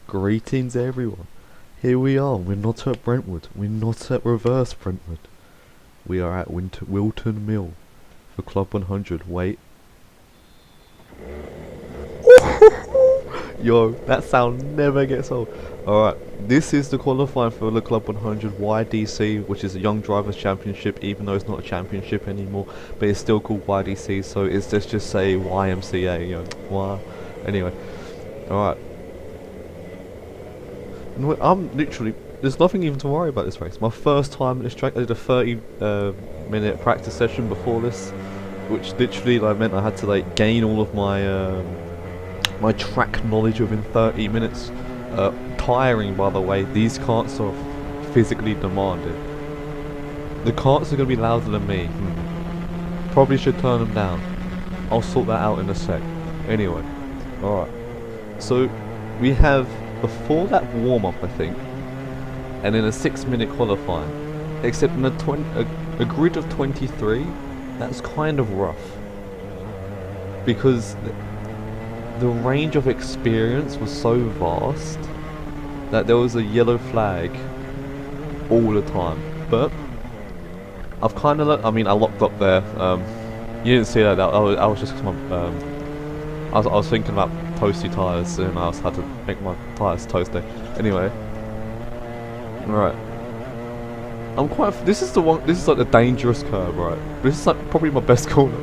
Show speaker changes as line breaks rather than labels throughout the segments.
Greetings everyone. Here we are. We're not at Brentwood. We're not at reverse Brentwood. We are at Whilton Mill for Club 100. Wait. Yo, that sound never gets old. Alright, this is the qualifying for the Club 100 YDC, which is a Young Drivers Championship, even though it's not a championship anymore, but it's still called YDC, so let's just say YMCA, you know. Wow. Anyway, alright. I'm literally, there's nothing even to worry about this race. My first time at this track, I did a 30 minute practice session before this, which literally meant I had to gain all of my my track knowledge within 30 minutes. Tiring, by the way. These carts are physically demanding. The carts are going to be louder than me. Probably should turn them down. I'll sort that out in a sec. Anyway, alright. So, we have, before that warm-up I think, and then a 6-minute qualifying. Except in a grid of 23, that's kind of rough. Because the range of experience was so vast that there was a yellow flag all the time. But I've kind of I locked up there. You didn't see that. I was just I was thinking about toasty tyres, and I also had to make my tyres toasty. Anyway, right. This is like the dangerous curve, right? This is like probably my best corner.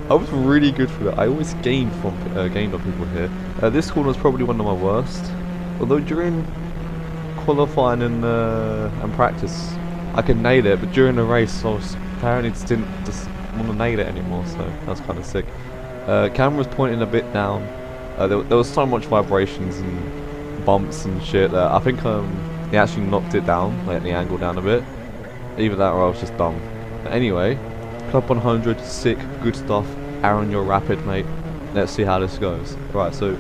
I was really good for that. I always gained on people here. This corner was probably one of my worst. Although during qualifying and practice, I could nail it, but during the race, I was apparently didn't want to nail it anymore. So that was kind of sick. Camera was pointing a bit down. There was so much vibrations and bumps and shit that I think he actually knocked it down, the angle down a bit. Either that or I was just dumb. But anyway. Club 100, sick, good stuff. Aaron, you're rapid, mate. Let's see how this goes. Right, so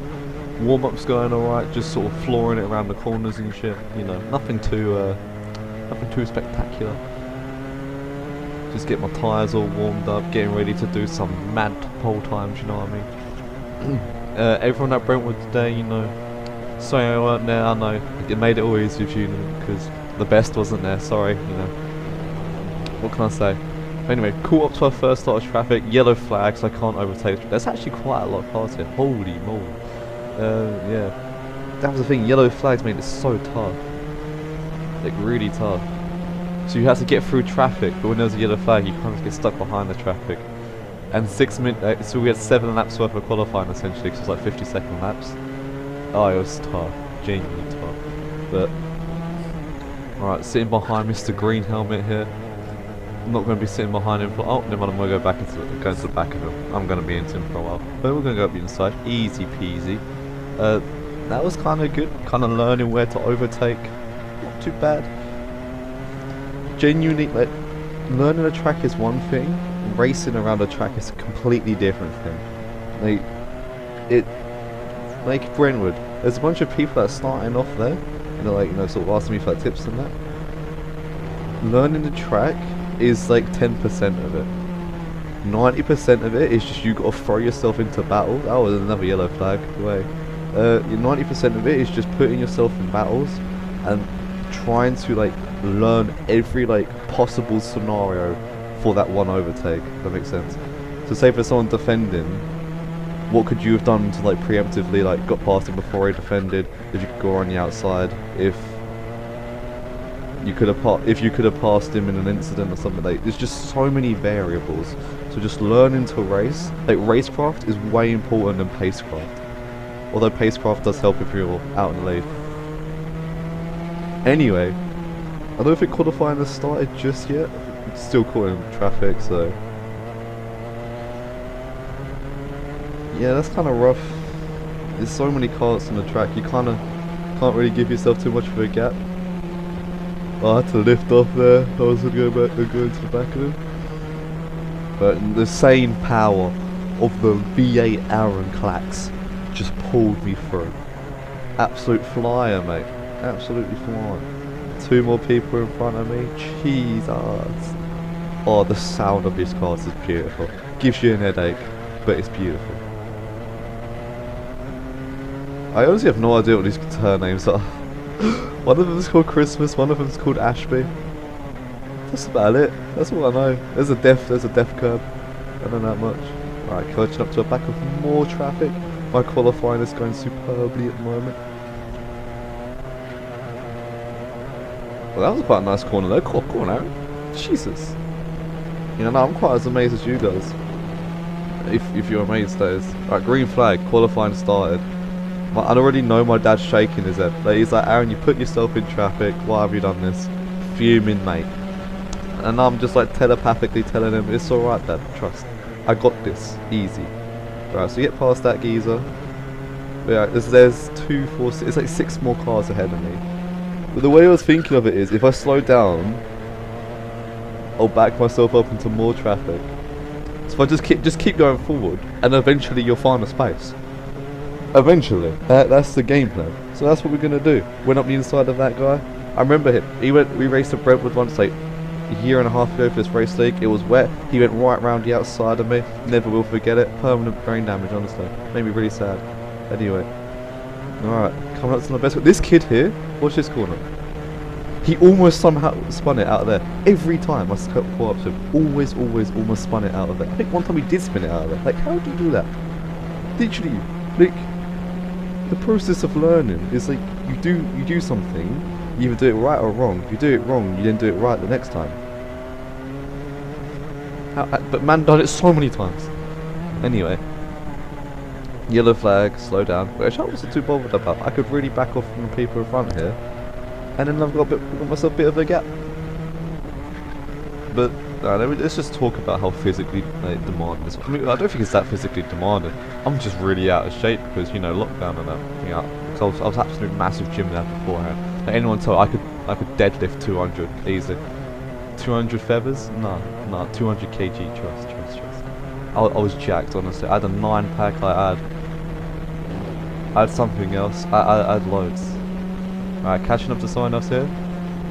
warm-up's going alright, just sort of flooring it around the corners and shit. You know, nothing too spectacular. Just get my tyres all warmed up, getting ready to do some mad pole times. You know what I mean? Everyone at Brentwood today, you know. Sorry I weren't there. I know it made it all easy for you because the best wasn't there. Sorry, you know. What can I say? Anyway, caught up to our first start of traffic, yellow flag, so I can't overtake. There's actually quite a lot of cars here. Holy moly. Yeah. That was the thing, yellow flags made it so tough. Like, really tough. So you had to get through traffic, but when there was a yellow flag, you kind of get stuck behind the traffic. And 6 minutes, so we had 7 laps worth of qualifying essentially, because it was like 50-second laps. Oh, it was tough. Genuinely tough. But, alright, sitting behind Mr. Green Helmet here. I'm not going to be sitting behind him for. Oh, never mind, I'm going to go into the back of him. I'm going to be into him for a while. But we're going to go up the inside. Easy peasy. That was kind of good. Kind of learning where to overtake. Not too bad. Genuinely, learning a track is one thing. Racing around a track is a completely different thing. Like Brentwood, there's a bunch of people that are starting off there. And they're sort of asking me for tips and that. Learning the track is like 10% of it. 90% of it is just you gotta throw yourself into battles. Oh, there's another yellow flag. Wait. 90% of it is just putting yourself in battles and trying to learn every possible scenario for that one overtake. If that makes sense. So say for someone defending, what could you have done to preemptively got past him before he defended? If you could go on the outside, if you could have passed him in an incident or something. There's just so many variables. So just learning to race, racecraft is way important than pacecraft. Although pacecraft does help if you're out in the lead. Anyway, I don't think qualifying has started just yet. It's still caught in traffic, so yeah, that's kind of rough. There's so many carts on the track. You kind of can't really give yourself too much of a gap. I had to lift off there. I was going to go back and go into the back of him. But the same power of the V8 Aaron Klarx just pulled me through. Absolute flyer, mate. Absolutely flying. 2 more people in front of me. Jesus. Oh, the sound of these cars is beautiful. Gives you an headache, but it's beautiful. I honestly have no idea what these turn names are. One of them's called Christmas, one of them's called Ashby. That's about it. That's all I know. There's a death curb. I don't know that much. Right, catching up to a back of more traffic. My qualifying is going superbly at the moment. Well, that was quite a nice corner though. Cool, Aaron. Jesus. You know, no, I'm quite as amazed as you guys. If you're amazed, that is. Right, green flag. Qualifying started. I already know my dad's shaking his head. Like, he's like, Aaron, you put yourself in traffic. Why have you done this? Fuming, mate. And I'm just like telepathically telling him, it's alright, Dad. Trust. I got this. Easy. Right, so you get past that geezer. Yeah, there's 2, 4, 6, it's like 6 more cars ahead of me. But the way I was thinking of it is, if I slow down, I'll back myself up into more traffic. So if I just keep going forward, and eventually you'll find a space. Eventually, that's the game plan. So that's what we're gonna do. Went up the inside of that guy. I remember him. We raced at Brentwood once, like a year and a half ago for this race league. It was wet. He went right round the outside of me. Never will forget it. Permanent brain damage, honestly. Made me really sad. Anyway, all right, coming up to the best. This kid here, watch this corner. He almost somehow spun it out of there. Every time I caught up to him, almost spun it out of there. I think one time he did spin it out of there. Like, how do you do that? Literally, like, the process of learning is like, you do something, you either do it right or wrong. If you do it wrong, you then do it right the next time. But man done it so many times. Anyway. Yellow flag, slow down, which I wasn't too bothered about. I could really back off from the people in front here. And then I've got myself a bit of a gap. But let's just talk about how physically demanding this. I mean, I don't think it's that physically demanding. I'm just really out of shape because, you know, lockdown and that. Yeah, because I was absolutely massive gym there beforehand. Like, anyone told I could deadlift 200 easy. 200 feathers? No, 200 kg. Trust. I was jacked, honestly. I had a 9-pack. I had something else. I had loads. Alright, catching up to someone else here.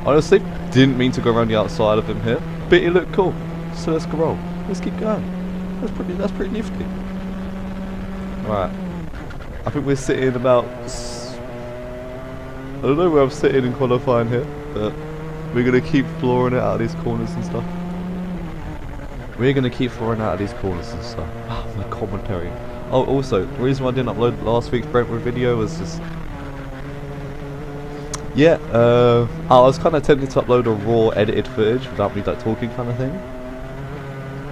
Honestly, didn't mean to go around the outside of him here, but it looked cool. So let's go roll. Let's keep going. That's pretty nifty. Right. I think we're sitting about... I don't know where I'm sitting in qualifying here, but we're going to keep flooring it out of these corners and stuff. My commentary. Oh, also, the reason why I didn't upload last week's Brentwood video was just... Yeah, I was kind of tempted to upload a raw edited footage without me like talking kind of thing.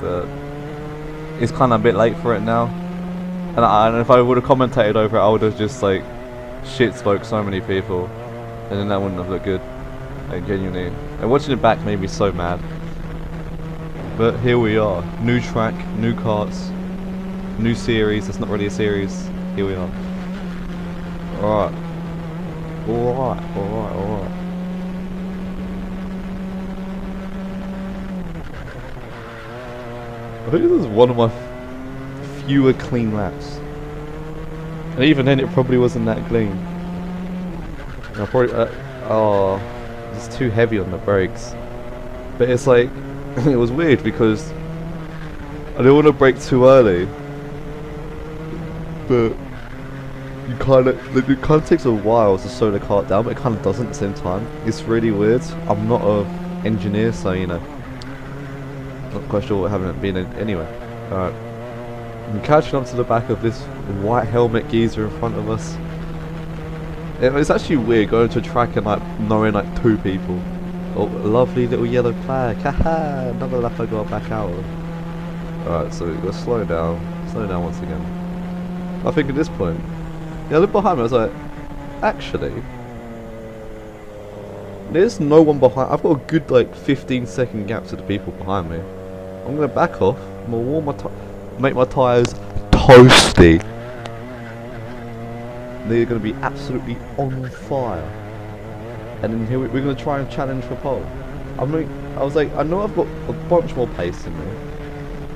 But it's kind of a bit late for it now. And if I would have commentated over it, I would have just like shit spoke so many people. And then that wouldn't have looked good. Like, genuinely. And watching it back made me so mad. But here we are. New track, new karts, new series. It's not really a series. Here we are. Alright. Alright. I think this is one of my fewer clean laps. And even then it probably wasn't that clean. I probably... it's too heavy on the brakes. But it's like... it was weird because I didn't want to brake too early, but it kind of takes a while to slow the cart down, but it kind of doesn't at the same time. It's really weird. I'm not an engineer, so you know, not quite sure what having been anyway. Alright, I'm catching up to the back of this white helmet geezer in front of us. It's actually weird going to a track and like knowing like 2 people. Oh, lovely little yellow flag. Haha, another lap I got back out of. Alright, so we've got to slow down once again. I think at this point, yeah, I looked behind me, I was like, actually, there's no one behind. I've got a good like 15-second gap to the people behind me. I'm going to back off, I'm going to warm make my tyres toasty. They're going to be absolutely on fire. And then here we're going to try and challenge for pole. I was like, I know I've got a bunch more pace in me.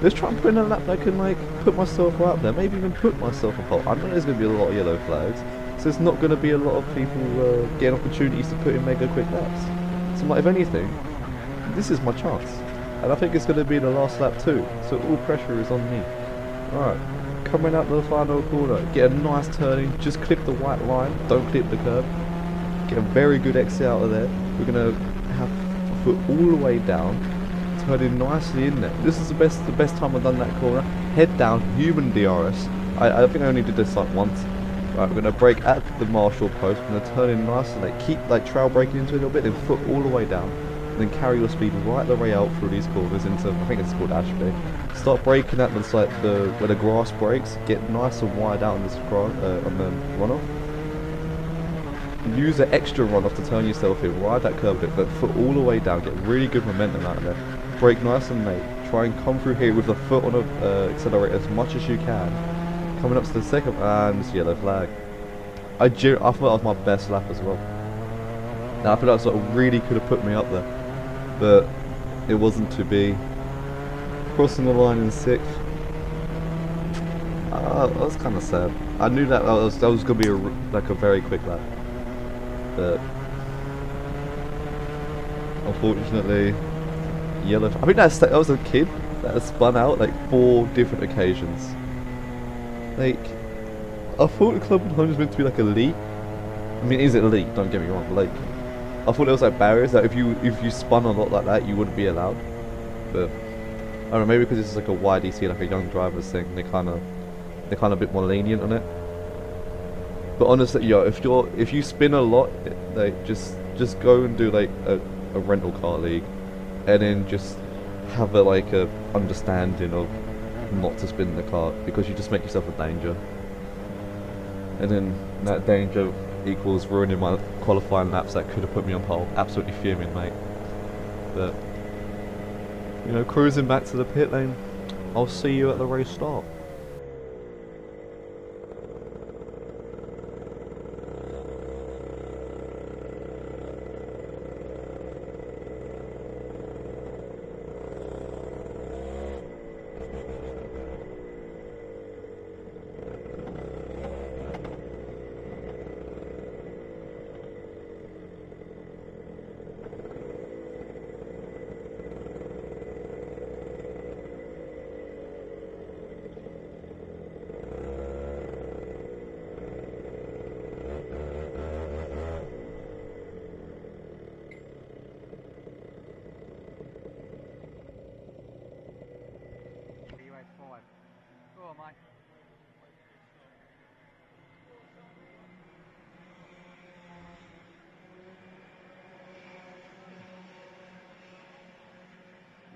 Let's try and put in a lap that I can like put myself right up there, maybe even put myself a pole. I know there's going to be a lot of yellow flags, so there's not going to be a lot of people getting opportunities to put in mega quick laps. So like, if anything, this is my chance. And I think it's going to be the last lap too, so all pressure is on me. Alright. Coming out the final corner, get a nice turning, just clip the white line, don't clip the curb. Get a very good exit out of there. We're gonna have foot all the way down, turning nicely in there. This is the best time I've done that corner. Head down, human DRS. I think I only did this like once. Right, we're gonna brake at the marshal post. We're gonna turn in nicely, like keep like trail braking into it a little bit, then foot all the way down, and then carry your speed right the way out through these corners into, I think it's called Ashby. Start braking at the like where the grass breaks. Get nice and wide out on this on the runoff. Use the extra runoff to turn yourself in, ride that curve a bit, but foot all the way down, get really good momentum out of there. Brake nice and late. Try and come through here with the foot on the accelerator as much as you can. Coming up to the second, and it's yellow flag. I thought that was my best lap as well. Now I feel like that really could have put me up there, but it wasn't to be. Crossing the line in 6th. That was kind of sad. I knew that was going to be a very quick lap, but unfortunately, yellow. I think that was a kid that spun out like 4 different occasions. Like, I thought the club 100 was meant to be like elite. I mean, is it elite? Don't get me wrong. But like, I thought there was like barriers that if you spun a lot like that, you wouldn't be allowed. But I don't know, maybe because this is like a YDC, like a young drivers thing, they're kind of a bit more lenient on it. But honestly, yo, if you spin a lot, like just go and do like a rental car league, and then just have a understanding of not to spin the car, because you just make yourself a danger, and then that danger equals ruining my qualifying laps that could have put me on pole. Absolutely fuming, mate. But you know, cruising back to the pit lane. I'll see you at the race start.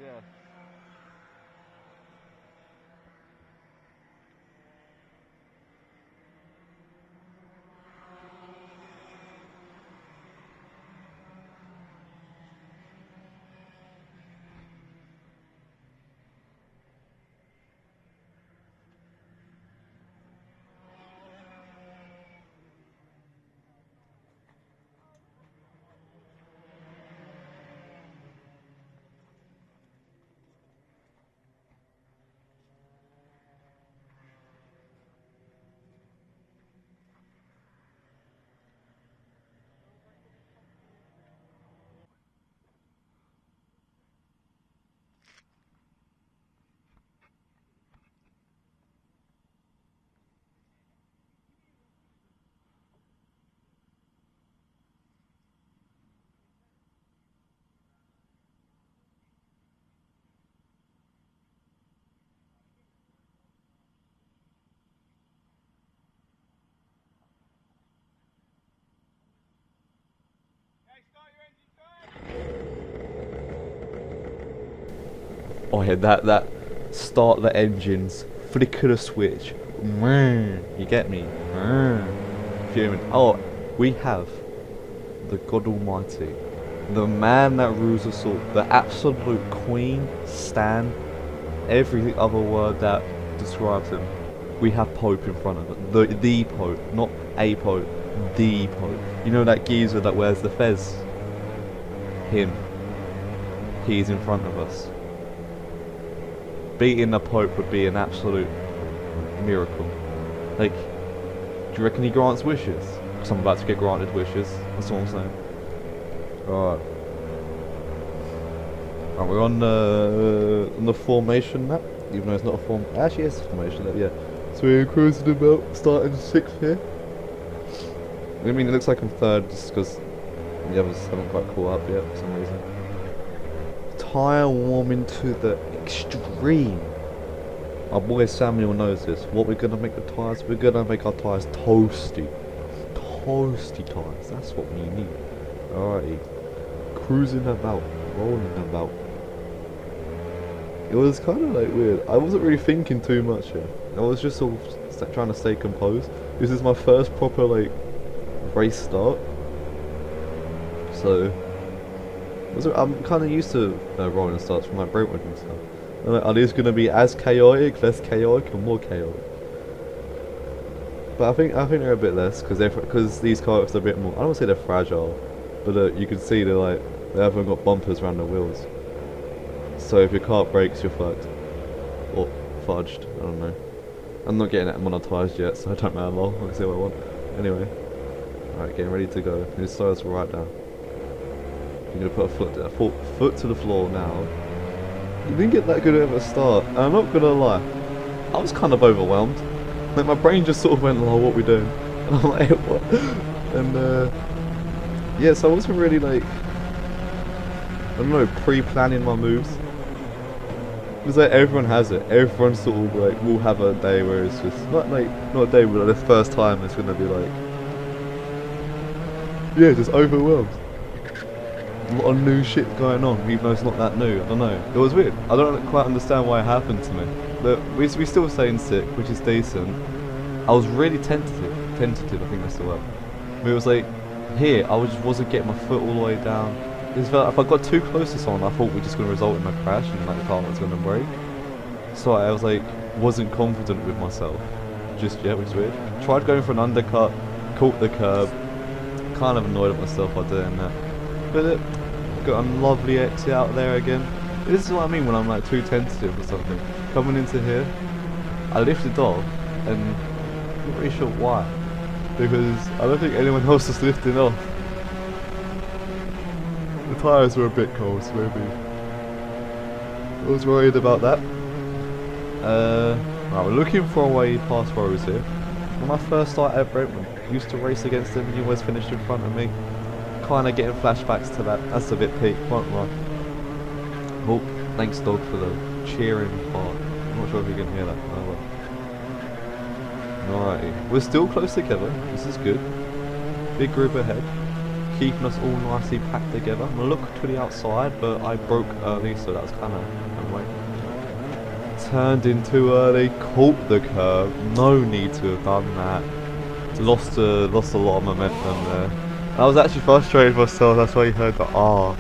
Yeah. Oh yeah, that start the engines, flicker the switch, you get me? Fuming. Oh, we have the God Almighty, the man that rules us all, the absolute queen, Stan, every other word that describes him. We have Pope in front of it, the Pope, not a Pope, the Pope. You know that geezer that wears the fez? Him. He's in front of us. Beating the Pope would be an absolute miracle. Like, do you reckon he grants wishes? Because I'm about to get granted wishes. That's what I'm saying. Alright. Right, we're on the formation map, even though it's not a form. Actually, it's a formation map. Yeah. So we're cruising about, starting 6th here. I mean, it looks like I'm 3rd just because the others haven't quite caught up yet for some reason. Tyre warming to the extreme. Our boy Samuel knows this. What we're gonna make the tyres? We're gonna make our tyres toasty. Toasty tyres. That's what we need. Alrighty. Cruising about. Rolling about. It was kind of like weird. I wasn't really thinking too much here. I was just sort of trying to stay composed. This is my first proper like race start. So I'm kind of used to rolling starts from my brake work and stuff. Are these going to be as chaotic, less chaotic, or more chaotic? But I think they're a bit less because these cars are a bit more. I don't want to say they're fragile, but you can see they haven't got bumpers around the wheels. So if your car breaks, you're fucked or fudged. I don't know. I'm not getting it monetized yet, so I don't matter. I can say what I want. Anyway, alright, getting ready to go. His sides right down. You're gonna put a foot to the floor now. You didn't get that good of a start, and I'm not gonna lie, I was kind of overwhelmed. Like my brain just sort of went, "Oh, what we doing?" And I'm like, "What?" And yeah, so I wasn't really like, I don't know, pre-planning my moves. Because like everyone has it. Everyone sort of like will have a day where it's just not a day, but the first time it's gonna be like, yeah, just overwhelmed. A lot of new shit going on, even though it's not that new. I don't know. It was weird. I don't quite understand why it happened to me. But we still staying sick, which is decent. I was really tentative. I think that's the word. It was like, here, I just wasn't getting my foot all the way down. If I got too close to someone, I thought we were just going to result in a crash and like the car was going to break. So I was like, wasn't confident with myself just yet, which is weird. Tried going for an undercut, caught the curb. Kind of annoyed at myself by doing that. But got a lovely exit out there again. This is what I mean when I'm like too tentative or something. Coming into here, I lifted off and I'm not really sure why. Because I don't think anyone else was lifting off. The tyres were a bit cold, so maybe I was worried about that. Right, we're looking for a way past Rose here. When I first started at Brentwood, I used to race against him and he always finished in front of me. Kind of getting flashbacks to that. That's a bit peak, can't lie. Oh, thanks dog for the cheering part. I'm not sure if you can hear that. Oh well. Alrighty, we're still close together. This is good. Big group ahead. Keeping us all nicely packed together. I'm gonna look to the outside, but I broke early, so that was kind of annoying. Turned in too early, caught the curb. No need to have done that. Lost a lot of momentum there. I was actually frustrated with myself. That's why you heard the ah.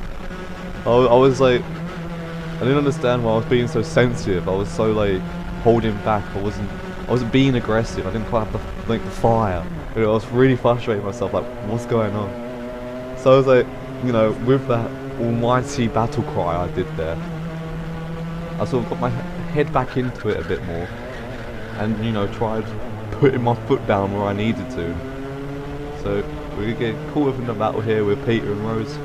I was like, I didn't understand why I was being so sensitive. I was so like holding back. I wasn't being aggressive. I didn't quite have the fire. I was really frustrating myself. Like, what's going on? So I was like, you know, with that almighty battle cry I did there, I sort of got my head back into it a bit more, and you know, tried putting my foot down where I needed to. So we're getting caught up in the battle here with Peter and Rose.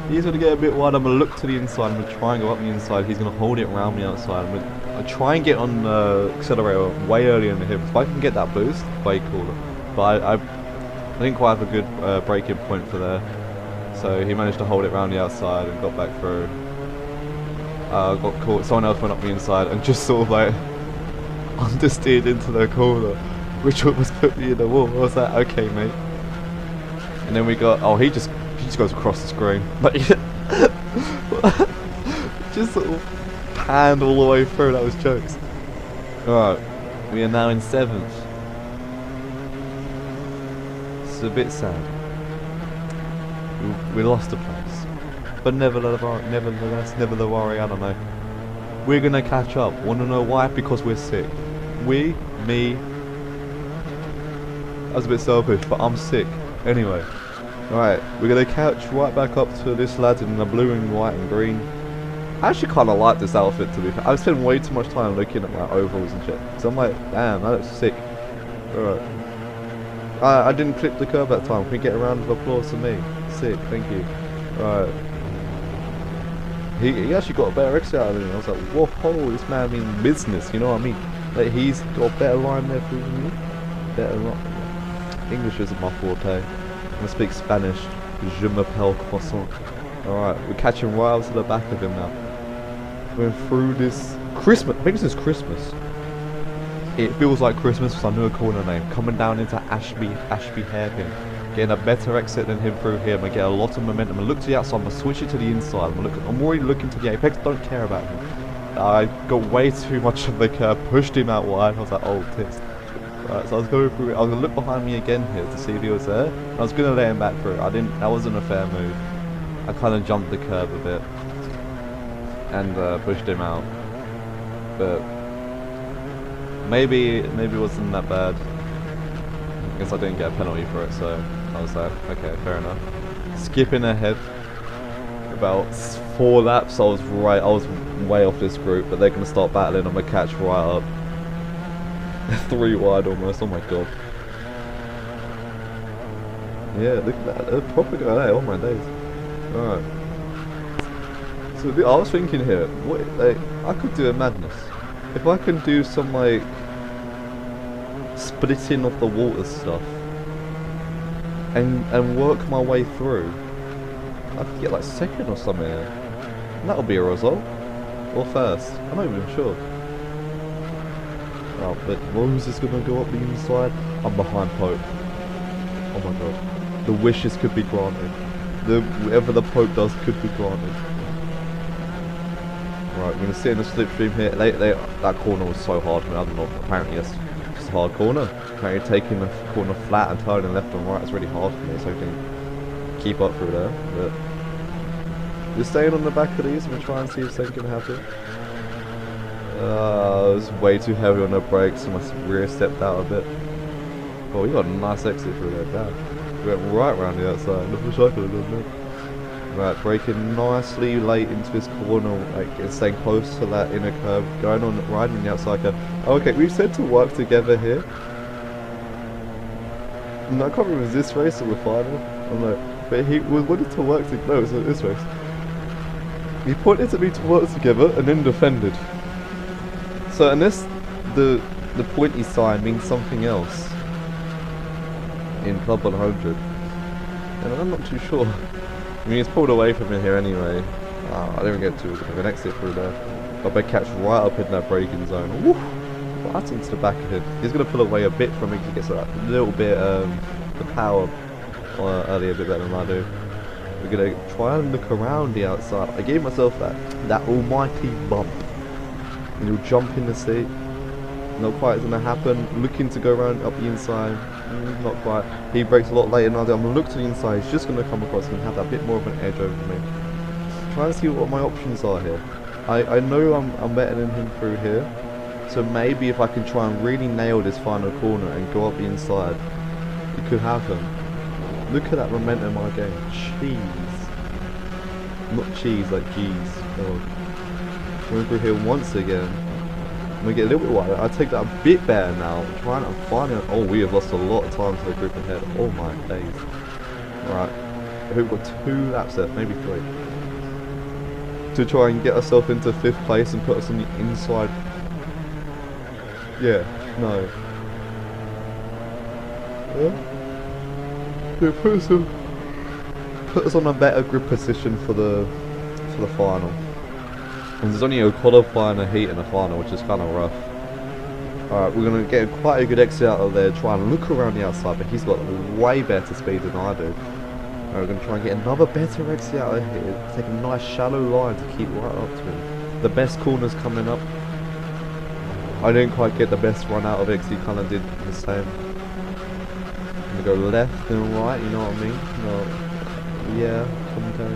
He's going to get a bit wide. I'm going to look to the inside. I'm going to try and go up the inside. He's going to hold it around the outside. I'm going to try and get on the accelerator way earlier in the hill. If I can get that boost, way cooler. But I didn't quite have a good braking point for there. So he managed to hold it around the outside and got back through. Got caught. Someone else went up the inside and just sort of like understeered into the corner, which almost put me in the wall. I was like, okay, mate. And then we got, oh, he just goes across the screen. Like, just sort of panned all the way through. That was jokes. Alright, we are now in 7th. It's a bit sad. We lost a place. But nevertheless, never the worry, I don't know. We're gonna catch up. Wanna know why? Because we're sick. Me. That was a bit selfish, but I'm sick. Anyway. Right, we're gonna catch right back up to this lad in the blue and white and green. I actually kinda like this outfit, to be fair. I've spent way too much time looking at my overalls and shit. So I'm like, damn, that looks sick. Alright. I didn't clip the curb that time. Can we get a round of applause for me? Sick, thank you. Right. He actually got a better exit out of me. I was like, whoa, this man means business, you know what I mean? Like, he's got a better line there for me. Better line. English isn't my forte. I'm gonna speak Spanish. Je m'appelle croissant. Alright, we're catching right up to the back of him now. Going through this Christmas. I think this is Christmas. It feels like Christmas because I know a corner name. Coming down into Ashby Hairpin. Getting a better exit than him through here. I'm gonna get a lot of momentum. I'm gonna look to the outside. I'm gonna switch it to the inside. I'm already looking to the apex. Don't care about him. I got way too much of the curb. Pushed him out wide. I was like, oh, tits. Right, so I was going through it. I was gonna look behind me again here to see if he was there. I was gonna let him back through. I didn't. That wasn't a fair move. I kind of jumped the curb a bit and pushed him out. But maybe it wasn't that bad. I guess I didn't get a penalty for it, so I was like, okay, fair enough. Skipping ahead about 4 laps, I was way off this group, but they're gonna start battling. I'm gonna catch right up. 3 wide almost. Oh my god. Yeah, look at that. They're proper going there. Oh my days. Alright. So I was thinking here, what, like, I could do a madness. If I can do some like splitting of the water stuff and work my way through, I could get like second or something here. And that'll be a result. Or first. I'm not even sure. Oh, but Rose is gonna go up the inside. I'm behind Pope. Oh my god. The wishes could be granted. Whatever the Pope does could be granted. Right, we're gonna sit in the slipstream here. That corner was so hard for me. I don't know. Apparently, it's just a hard corner. Apparently, taking the corner flat and turning left and right is really hard for me. So I can keep up through there. But just staying on the back of these and try and see if something can happen. I was way too heavy on the brakes, so my rear stepped out a bit. Oh, we got a nice exit through there. Damn. We went right round the outside. I wish I could have done that. Right, braking nicely late into this corner, like staying close to that inner curve, going on, riding the outside curve. Okay, we've said to work together here. And I can't remember, was this race or the final? I don't know. But he wanted to work together. No, it was this race. He pointed to me to work together and then defended. So unless the pointy sign means something else in Club 100, and I'm not too sure. I mean, he's pulled away from me here anyway. I didn't get too good of an exit through there. But I catch right up in that braking zone. Woo! Right into the back of him. He's going to pull away a bit from me because he gets a little bit the power earlier a bit better than I do. We're going to try and look around the outside. I gave myself that almighty bump. And he'll jump in the seat. Not quite going to happen. Looking to go around up the inside. Not quite. He brakes a lot later than I do. I'm going to look to the inside. He's just going to come across and have that bit more of an edge over me. Try and see what my options are here. I know I'm better than him through here. So maybe if I can try and really nail this final corner and go up the inside, it could happen. Look at that momentum I gained. Cheese. Not cheese, like cheese. Oh. Going through here once again. I'm going to get a little bit wider. I take that a bit better now. Trying to find it. Oh, we have lost a lot of time to the group ahead. Oh my days. Right. I think we've got 2 laps left, maybe 3. To try and get ourselves into 5th place and put us on the inside. Yeah, no. Yeah, put us on a better grid position for the final. And there's only a qualifying, a heat and a final, which is kind of rough. Alright, we're going to get quite a good exit out of there, try and look around the outside, but he's got way better speed than I do. We're going to try and get another better exit out of here, take a nice shallow line to keep right up to him. The best corners coming up. I didn't quite get the best run out of it because he kind of did the same. I'm going to go left and right, you know what I mean? No. Yeah, okay.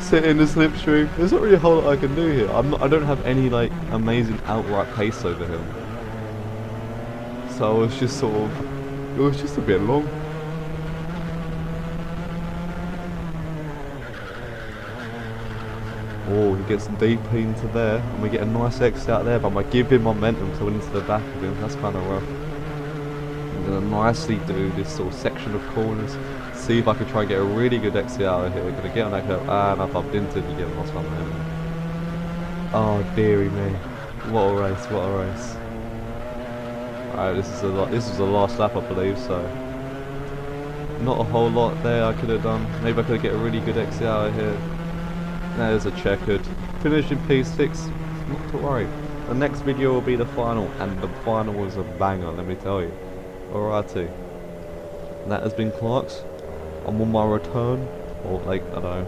Sit in the slipstream. There's not really a whole lot I can do here. I don't have any like amazing outright pace over him. So it's just sort of, it was just a bit long. Oh, he gets deeper into there, and we get a nice exit out there, but I'm going to give him momentum to win into the back of him. That's kind of rough. I'm going to nicely do this sort of section of corners, see if I can try and get a really good exit out of here. Going to get on that curve, and I bumped into it again, lost my momentum. Oh, dearie me. What a race, what a race. This is the last lap, I believe. So not a whole lot there I could have done. Maybe I could get a really good exit out of here. There's a checkered. Finish in P6. Not to worry. The next video will be the final, and the final was a banger. Let me tell you. Alrighty. That has been Klarx. I'm on my return, or like I don't know,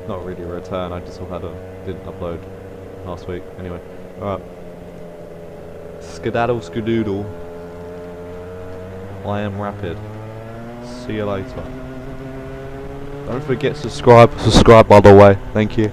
not really a return. I just didn't upload last week. Anyway, alright. Skedaddle skadoodle. I am Rapid. See you later. Don't forget to subscribe by the way. Thank you.